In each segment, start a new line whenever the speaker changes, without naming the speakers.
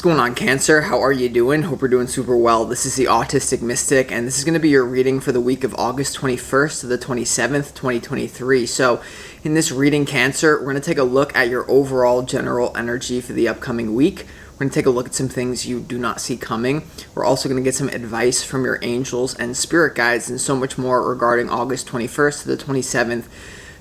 going on, Cancer? How are you doing? Hope you're doing super well. This is the Autistic Mystic, and this is going to be your reading for the week of August 21st to the 27th, 2023. So, in this reading, Cancer, we're going to take a look at your overall general energy for the upcoming week. We're going to take a look at some things you do not see coming. We're also going to get some advice from your angels and spirit guides and so much more regarding August 21st to the 27th,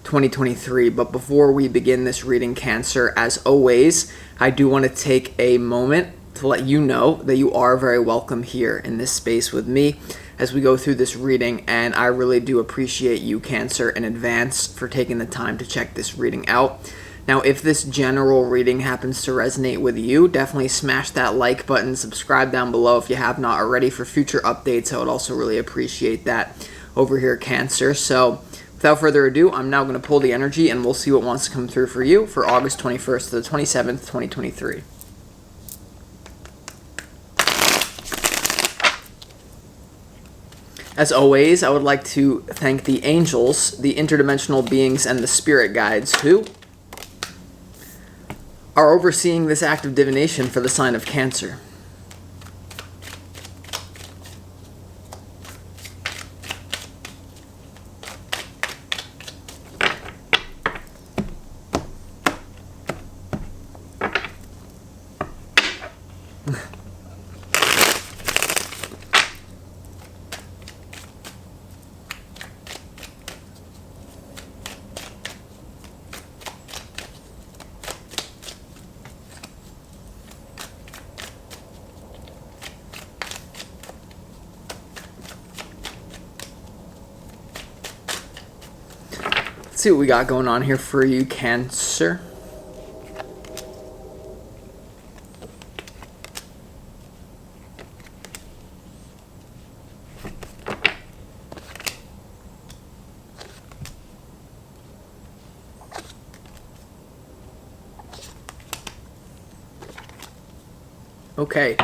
2023. But before we begin this reading, Cancer, as always, I do want to take a moment to let you know that you are very welcome here in this space with me as we go through this reading, and I really do appreciate you, Cancer, in advance for taking the time to check this reading out. Now, if this general reading happens to resonate with you, definitely smash that like button, subscribe down below if you have not already for future updates. I would also really appreciate that over here, Cancer. So, without further ado, I'm now going to pull the energy and we'll see what wants to come through for you for August 21st to the 27th, 2023. As always, I would like to thank the angels, the interdimensional beings, and the spirit guides who are overseeing this act of divination for the sign of Cancer. Let's see what we got going on here for you, Cancer. Okay,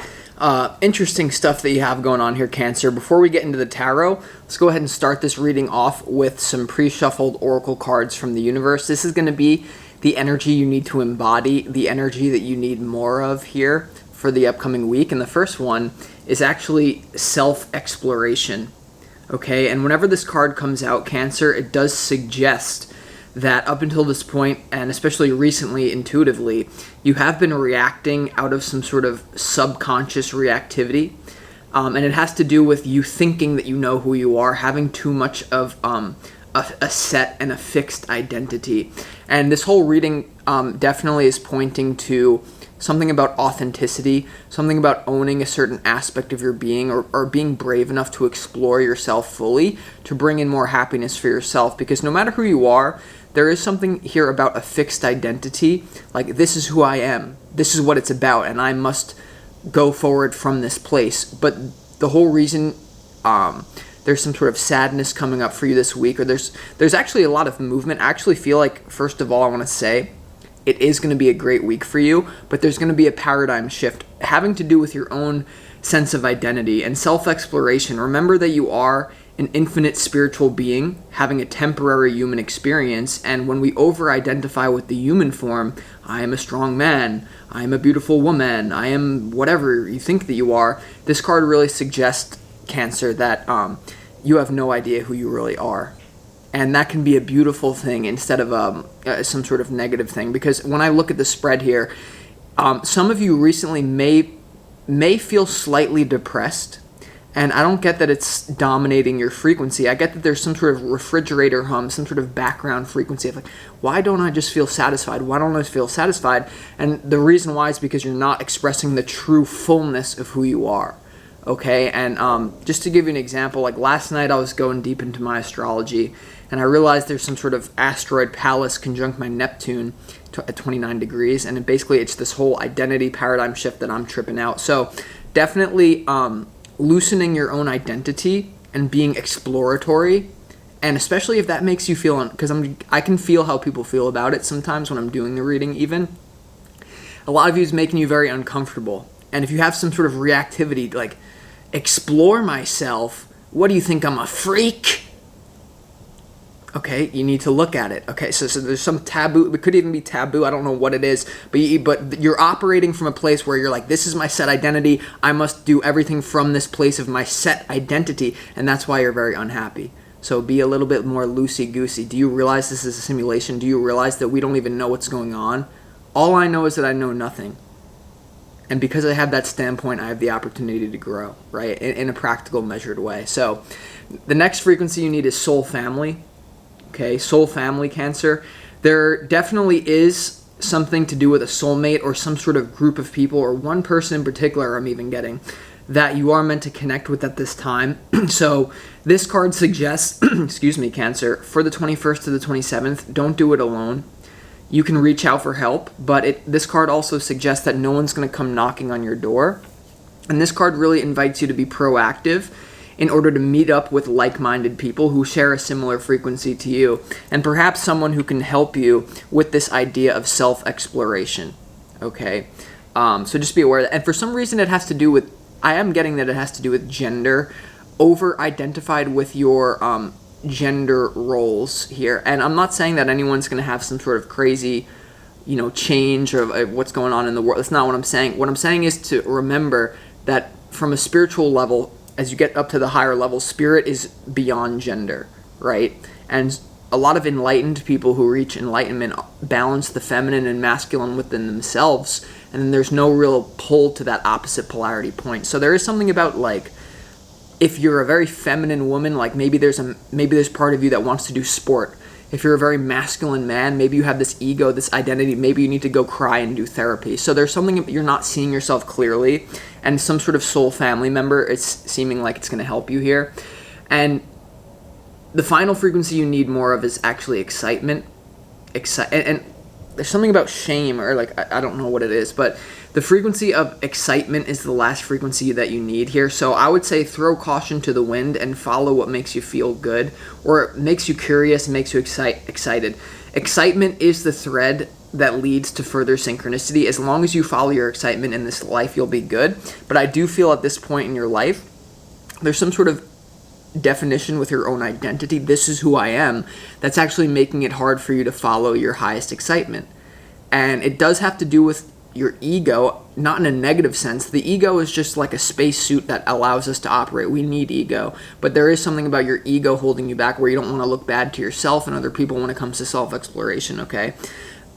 interesting stuff that you have going on here, Cancer. Before we get into the tarot, let's go ahead and start this reading off with some pre-shuffled oracle cards from the universe. This is going to be the energy you need to embody, the energy that you need more of here for the upcoming week. And the first one is actually self-exploration. Okay, and whenever this card comes out, Cancer, it does suggest that up until this point, and especially recently intuitively, you have been reacting out of some sort of subconscious reactivity. And it has to do with you thinking that you know who you are, having too much of a set and a fixed identity. And this whole reading definitely is pointing to something about authenticity, something about owning a certain aspect of your being, or being brave enough to explore yourself fully to bring in more happiness for yourself. Because no matter who you are, there is something here about a fixed identity, like this is who I am, this is what it's about, and I must go forward from this place. But the whole reason there's some sort of sadness coming up for you this week, or there's actually a lot of movement. I actually feel like, first of all, I want to say it is going to be a great week for you, but there's going to be a paradigm shift having to do with your own sense of identity and self-exploration. Remember that you are an infinite spiritual being having a temporary human experience, and when we over-identify with the human form, I am a strong man, I am a beautiful woman, I am whatever you think that you are, this card really suggests, Cancer, that you have no idea who you really are. And that can be a beautiful thing instead of some sort of negative thing. Because when I look at the spread here, some of you recently may feel slightly depressed. And I don't get that it's dominating your frequency. I get that there's some sort of refrigerator hum, some sort of background frequency of like, why don't I just feel satisfied? Why don't I feel satisfied? And the reason why is because you're not expressing the true fullness of who you are. Okay, and just to give you an example, like last night I was going deep into my astrology, and I realized there's some sort of asteroid Pallas conjunct my Neptune at 29 degrees, and it's this whole identity paradigm shift that I'm tripping out. So definitely loosening your own identity and being exploratory, and especially if that makes you feel, because I can feel how people feel about it sometimes when I'm doing the reading. Even a lot of you is making you very uncomfortable, and if you have some sort of reactivity, like explore myself, what do you think, I'm a freak? Okay, you need to look at it. Okay, so there's some taboo. It could even be taboo. I don't know what it is, but you're operating from a place where you're like, this is my set identity. I must do everything from this place of my set identity, and that's why you're very unhappy. So be a little bit more loosey-goosey. Do you realize this is a simulation? Do you realize that we don't even know what's going on? All I know is that I know nothing. And because I have that standpoint, I have the opportunity to grow, right, in a practical, measured way. So the next frequency you need is soul family. Okay, soul family, Cancer. There definitely is something to do with a soulmate or some sort of group of people, or one person in particular I'm even getting, that you are meant to connect with at this time. So this card suggests, excuse me, Cancer, for the 21st to the 27th, don't do it alone. You can reach out for help, but this card also suggests that no one's going to come knocking on your door. And this card really invites you to be proactive in order to meet up with like-minded people who share a similar frequency to you, and perhaps someone who can help you with this idea of self-exploration, okay? So just be aware of that. And for some reason it has to do with, I am getting that it has to do with gender, over-identified with your gender roles here. And I'm not saying that anyone's going to have some sort of crazy, change of what's going on in the world. That's not what I'm saying. What I'm saying is to remember that from a spiritual level, as you get up to the higher levels, spirit is beyond gender, right? And a lot of enlightened people who reach enlightenment balance the feminine and masculine within themselves, and then there's no real pull to that opposite polarity point. So there is something about, like, if you're a very feminine woman, like maybe there's part of you that wants to do sport. If you're a very masculine man, maybe you have this ego, this identity, maybe you need to go cry and do therapy. So there's something you're not seeing yourself clearly, and some sort of soul family member, it's seeming like it's going to help you here. And the final frequency you need more of is actually excitement. And there's something about shame, or like, I don't know what it is, but the frequency of excitement is the last frequency that you need here. So I would say throw caution to the wind and follow what makes you feel good, or makes you curious, makes you excited. Excitement is the thread that leads to further synchronicity. As long as you follow your excitement in this life, you'll be good. But I do feel at this point in your life, there's some sort of definition with your own identity. This is who I am. That's actually making it hard for you to follow your highest excitement. And it does have to do with your ego, not in a negative sense. The ego is just like a spacesuit that allows us to operate. We need ego. But there is something about your ego holding you back where you don't want to look bad to yourself and other people when it comes to self-exploration, okay?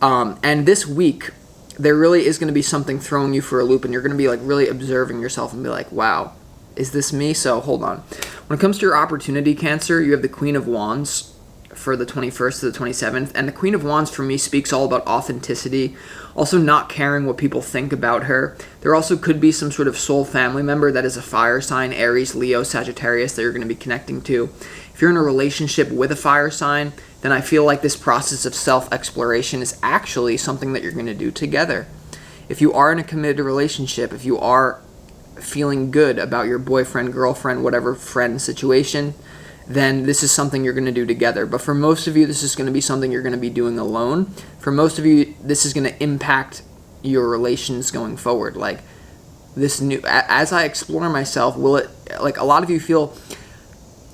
And this week, there really is going to be something throwing you for a loop, and you're going to be like really observing yourself and be like, wow, is this me? So hold on. When it comes to your opportunity, Cancer, you have the Queen of Wands for the 21st to the 27th. And the Queen of Wands for me speaks all about authenticity, also not caring what people think about her. There also could be some sort of soul family member that is a fire sign, Aries, Leo, Sagittarius, that you're going to be connecting to. If you're in a relationship with a fire sign, then I feel like this process of self-exploration is actually something that you're going to do together. If you are in a committed relationship, if you are feeling good about your boyfriend, girlfriend, whatever friend situation, then this is something you're going to do together. But for most of you, this is going to be something you're going to be doing alone. For most of you, this is going to impact your relations going forward. Like, this new, as I explore myself, will it, like a lot of you feel,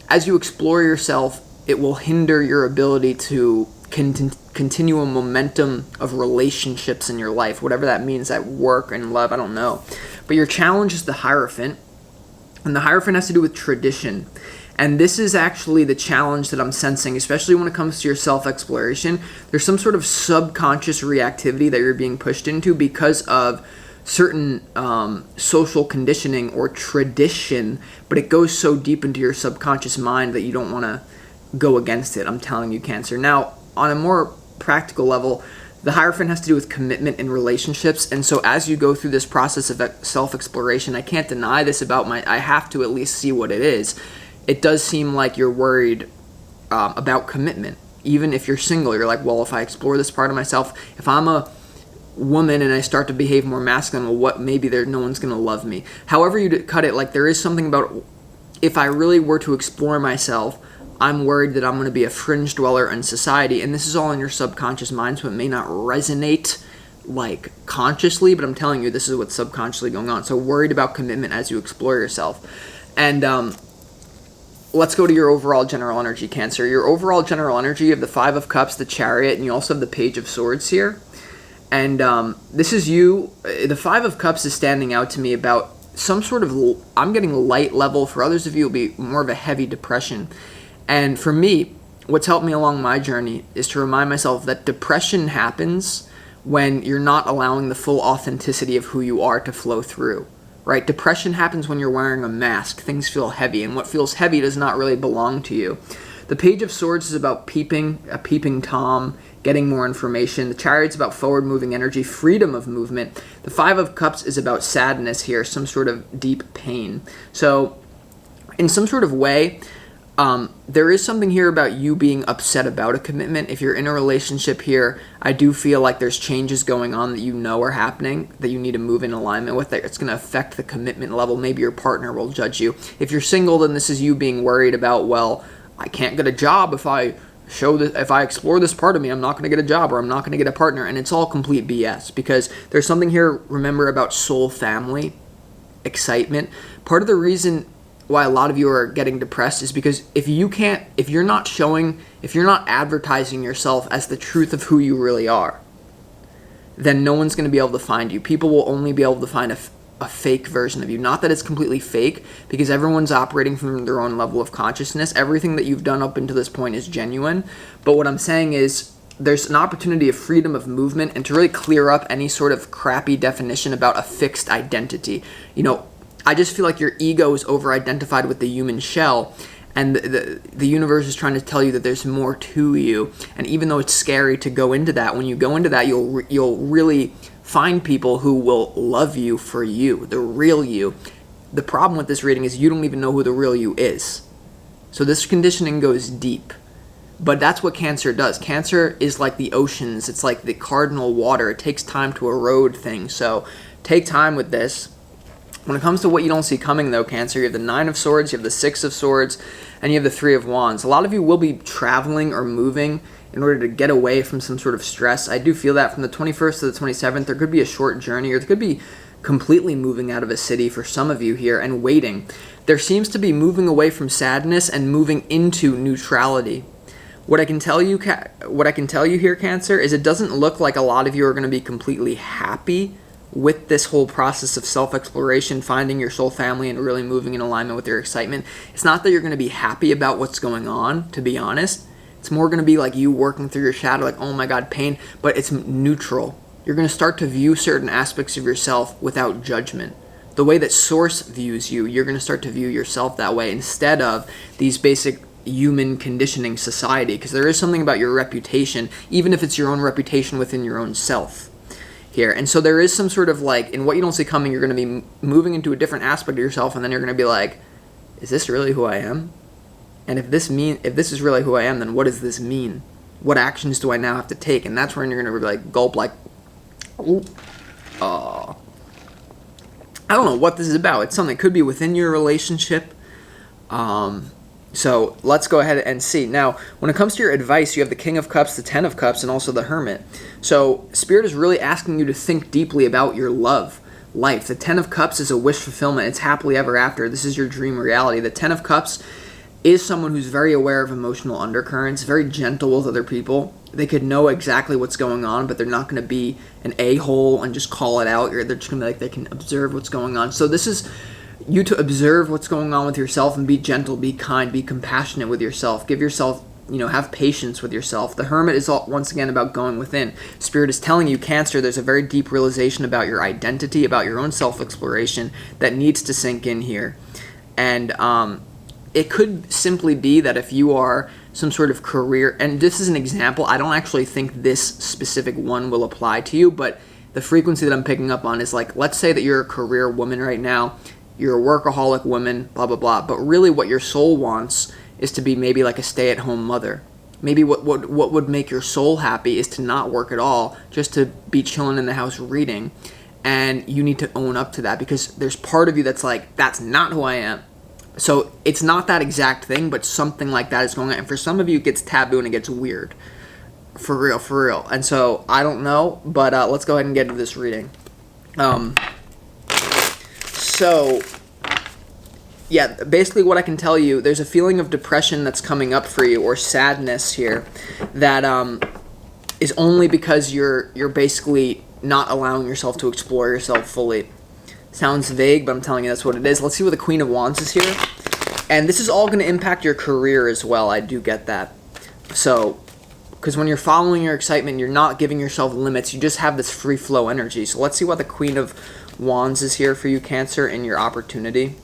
as you explore yourself, it will hinder your ability to continue a momentum of relationships in your life, whatever that means, at work and love, I don't know. But your challenge is the Hierophant, and the Hierophant has to do with tradition. And this is actually the challenge that I'm sensing, especially when it comes to your self-exploration. There's some sort of subconscious reactivity that you're being pushed into because of certain social conditioning or tradition, but it goes so deep into your subconscious mind that you don't want to go against it. I'm telling you, Cancer. Now, on a more practical level, the Hierophant has to do with commitment in relationships, and so as you go through this process of self-exploration, I can't deny this about I have to at least see what it is. It does seem like you're worried about commitment. Even if you're single, you're like, well, if I explore this part of myself, if I'm a woman and I start to behave more masculine, well, what, maybe no one's going to love me. However you cut it, like, there is something about, if I really were to explore myself, I'm worried that I'm going to be a fringe dweller in society, and this is all in your subconscious mind, so it may not resonate like consciously, but I'm telling you, this is what's subconsciously going on. So worried about commitment as you explore yourself. And let's go to your overall general energy, Cancer. Your overall general energy, you have the Five of Cups, the Chariot, and you also have the Page of Swords here. And this is you. The Five of Cups is standing out to me about some sort of, I'm getting light level. For others of you, it'll be more of a heavy depression. And for me, what's helped me along my journey is to remind myself that depression happens when you're not allowing the full authenticity of who you are to flow through. Right? Depression happens when you're wearing a mask. Things feel heavy, and what feels heavy does not really belong to you. The Page of Swords is about a peeping Tom, getting more information. The Chariot's about forward-moving energy, freedom of movement. The Five of Cups is about sadness here, some sort of deep pain. So, in some sort of way, there is something here about you being upset about a commitment. If you're in a relationship here, I do feel like there's changes going on that you know are happening that you need to move in alignment with. That it's going to affect the commitment level. Maybe your partner will judge you. If you're single, then this is you being worried about, well, I can't get a job if I explore this part of me. I'm not going to get a job, or I'm not going to get a partner. And it's all complete BS, because there's something here, remember, about soul family, excitement. Part of the reason why a lot of you are getting depressed is because if you're not advertising yourself as the truth of who you really are, then no one's going to be able to find you. People will only be able to find a fake version of you. Not that it's completely fake, because everyone's operating from their own level of consciousness. Everything that you've done up until this point is genuine. But what I'm saying is there's an opportunity of freedom of movement and to really clear up any sort of crappy definition about a fixed identity. I just feel like your ego is over-identified with the human shell, and the universe is trying to tell you that there's more to you. And even though it's scary to go into that, when you go into that, you'll really find people who will love you for you, the real you. The problem with this reading is you don't even know who the real you is. So this conditioning goes deep. But that's what Cancer does. Cancer is like the oceans. It's like the cardinal water. It takes time to erode things. So take time with this. When it comes to what you don't see coming, though, Cancer, you have the Nine of Swords, you have the Six of Swords, and you have the Three of Wands. A lot of you will be traveling or moving in order to get away from some sort of stress. I do feel that from the 21st to the 27th, there could be a short journey, or there could be completely moving out of a city for some of you here and waiting. There seems to be moving away from sadness and moving into neutrality. What I can tell you here, Cancer, is it doesn't look like a lot of you are going to be completely happy with this whole process of self-exploration, finding your soul family, and really moving in alignment with your excitement. It's not that you're going to be happy about what's going on, to be honest. It's more going to be like you working through your shadow, like, oh my God, pain, but it's neutral. You're going to start to view certain aspects of yourself without judgment. The way that Source views you, you're going to start to view yourself that way instead of these basic human conditioning society, because there is something about your reputation, even if it's your own reputation within your own self here. And so there is some sort of like, in what you don't see coming, you're going to be moving into a different aspect of yourself, and then you're going to be like, is this really who I am? And if this is really who I am, then what does this mean? What actions do I now have to take? And that's when you're going to be like, gulp, like, I don't know what this is about. It's something that could be within your relationship. So let's go ahead and see. Now, when it comes to your advice, you have the King of Cups, the Ten of Cups, and also the Hermit. So Spirit is really asking you to think deeply about your life. The Ten of Cups is a wish fulfillment. It's happily ever after. This is your dream reality. The Ten of Cups is someone who's very aware of emotional undercurrents, very gentle with other people. They could know exactly what's going on, but they're not going to be an a-hole and just call it out. They're just going to be like, they can observe what's going on. So this is you to observe what's going on with yourself and be gentle, be kind, be compassionate with yourself. Give yourself, have patience with yourself. The Hermit is once again about going within. Spirit is telling you, Cancer, there's a very deep realization about your identity, about your own self-exploration that needs to sink in here. And it could simply be that if you are some sort of career, and this is an example, I don't actually think this specific one will apply to you, but the frequency that I'm picking up on is like, let's say that you're a career woman right now, you're a workaholic woman, blah, blah, blah. But really what your soul wants is to be maybe like a stay-at-home mother. Maybe what would make your soul happy is to not work at all, just to be chilling in the house reading. And you need to own up to that, because there's part of you that's like, that's not who I am. So it's not that exact thing, but something like that is going on. And for some of you, it gets taboo and it gets weird. For real. And so I don't know, but let's go ahead and get into this reading. So Yeah, basically what I can tell you, there's a feeling of depression that's coming up for you, or sadness here, that is only because you're basically not allowing yourself to explore yourself fully. Sounds vague, but I'm telling you that's what it is. Let's see what the Queen of Wands is here. And this is all going to impact your career as well. I do get that. So, because when you're following your excitement, you're not giving yourself limits. You just have this free flow energy. So let's see what the Queen of Wands is here for you, Cancer, in your opportunity.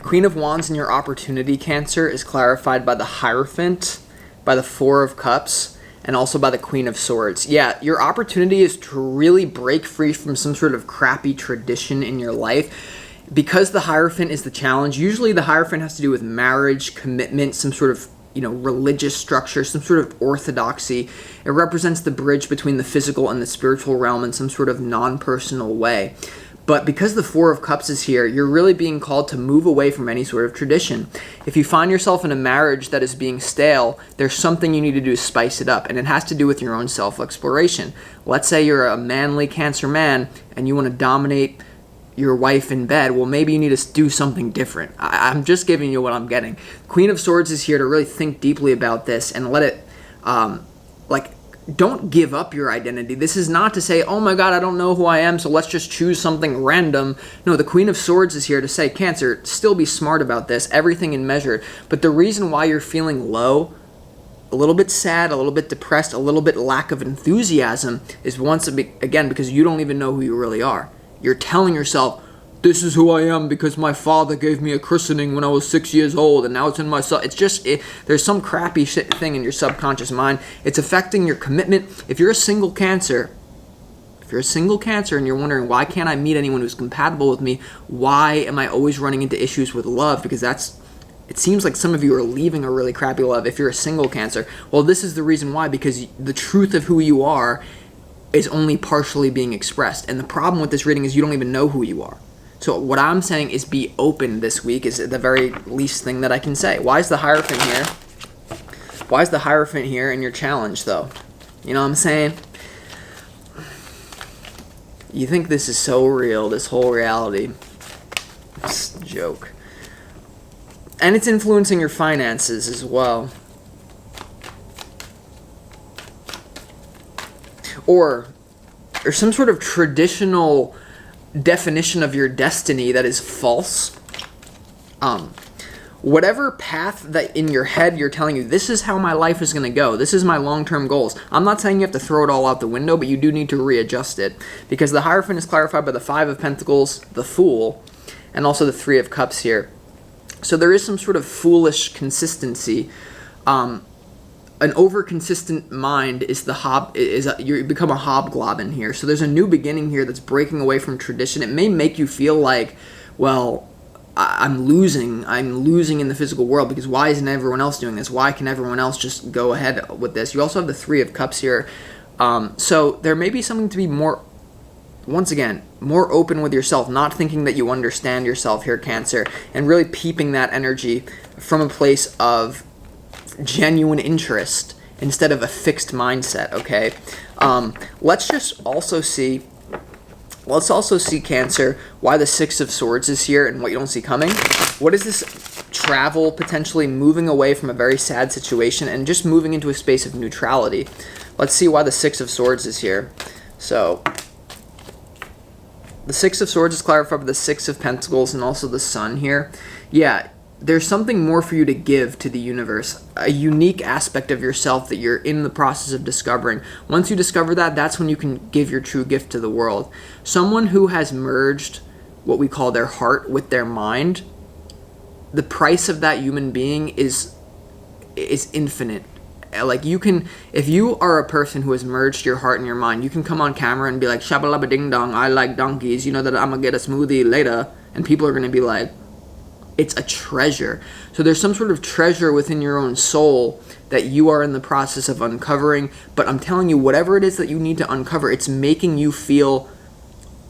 Queen of Wands in your opportunity, Cancer, is clarified by the Hierophant, by the Four of Cups, and also by the Queen of Swords. Yeah, your opportunity is to really break free from some sort of crappy tradition in your life. Because the Hierophant is the challenge, usually the Hierophant has to do with marriage, commitment, some sort of religious structure, some sort of orthodoxy. It represents the bridge between the physical and the spiritual realm in some sort of non-personal way. But because the Four of Cups is here, you're really being called to move away from any sort of tradition. If you find yourself in a marriage that is being stale, there's something you need to do to spice it up, and it has to do with your own self-exploration. Let's say you're a manly Cancer man, and you want to dominate your wife in bed. Well, maybe you need to do something different. I'm just giving you what I'm getting. Queen of Swords is here to really think deeply about this and let it, don't give up your identity. This is not to say, oh my God, I don't know who I am, so let's just choose something random. No, the Queen of Swords is here to say, Cancer, still be smart about this, everything in measure. But the reason why you're feeling low, a little bit sad, a little bit depressed, a little bit lack of enthusiasm is once again because you don't even know who you really are. You're telling yourself, this is who I am because my father gave me a christening when I was 6 years old, and now it's in my it's just there's some crappy shit thing in your subconscious mind. It's affecting your commitment. If you're a single Cancer, and you're wondering, why can't I meet anyone who's compatible with me? Why am I always running into issues with love? Because it seems like some of you are leaving a really crappy love if you're a single Cancer. Well, this is the reason why, because the truth of who you are is only partially being expressed. And the problem with this reading is you don't even know who you are. So what I'm saying is be open this week is the very least thing that I can say. Why is the Hierophant here? Why is the Hierophant here in your challenge, though? You know what I'm saying? You think this is so real, this whole reality. It's a joke. And it's influencing your finances as well. Or some sort of traditional definition of your destiny that is false. Whatever path that in your head you're telling you, this is how my life is going to go, this is my long-term goals. I'm not saying you have to throw it all out the window, but you do need to readjust it. Because the Hierophant is clarified by the Five of Pentacles, the Fool, and also the Three of Cups here. So there is some sort of foolish consistency. An over-consistent mind is you become a hobgoblin here. So there's a new beginning here that's breaking away from tradition. It may make you feel like, well, I'm losing in the physical world because why isn't everyone else doing this? Why can everyone else just go ahead with this? You also have the Three of Cups here. So there may be something to be more, once again, more open with yourself, not thinking that you understand yourself here, Cancer, and really peeping that energy from a place of genuine interest instead of a fixed mindset, okay? Let's also see, Cancer, why the Six of Swords is here and what you don't see coming. What is this travel, potentially moving away from a very sad situation and just moving into a space of neutrality? Let's see why the Six of Swords is here. So, the Six of Swords is clarified by the Six of Pentacles and also the Sun here. Yeah, there's something more for you to give to the universe, a unique aspect of yourself that you're in the process of discovering. Once you discover that, that's when you can give your true gift to the world. Someone who has merged what we call their heart with their mind, the price of that human being is infinite. Like if you are a person who has merged your heart and your mind, you can come on camera and be like, shabba ding dong, I like donkeys, you know that I'm gonna get a smoothie later, and people are gonna be like, it's a treasure. So there's some sort of treasure within your own soul that you are in the process of uncovering. But I'm telling you, whatever it is that you need to uncover, it's making you feel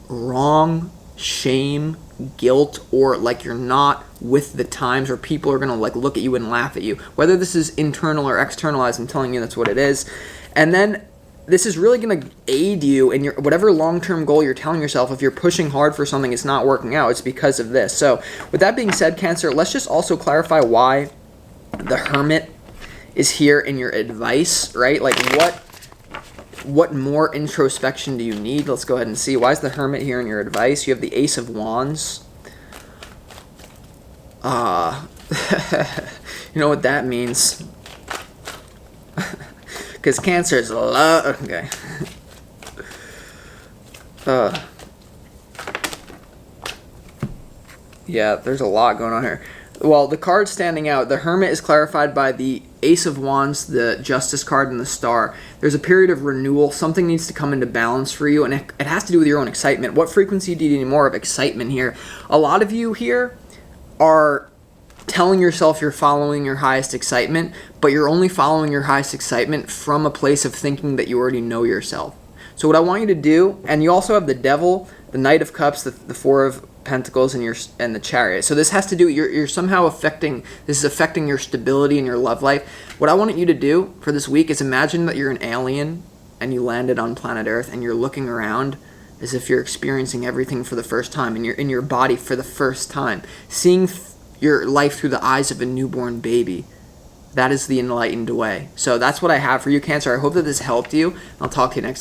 wrong, shame, guilt, or like you're not with the times, or people are gonna like look at you and laugh at you. Whether this is internal or externalized, I'm telling you that's what it is. And then this is really going to aid you in your whatever long-term goal you're telling yourself. If you're pushing hard for something, it's not working out, it's because of this. So with that being said, Cancer, let's just also clarify why the Hermit is here in your advice, right? Like what more introspection do you need? Let's go ahead and see. Why is the Hermit here in your advice? You have the Ace of Wands. You know what that means? Because Cancer is a lot. Okay. Yeah, there's a lot going on here. Well, the card standing out, the Hermit is clarified by the Ace of Wands, the Justice card, and the Star. There's a period of renewal. Something needs to come into balance for you, and it has to do with your own excitement. What frequency do you need more of excitement here? A lot of you here are telling yourself you're following your highest excitement, but you're only following your highest excitement from a place of thinking that you already know yourself. So what I want you to do, and you also have the Devil, the Knight of Cups, the Four of Pentacles, and the Chariot. So this has to do, you're somehow affecting your stability in your love life. What I want you to do for this week is imagine that you're an alien and you landed on planet Earth and you're looking around as if you're experiencing everything for the first time, and you're in your body for the first time, seeing your life through the eyes of a newborn baby. That is the enlightened way. So that's what I have for you, Cancer. I hope that this helped you. I'll talk to you next time.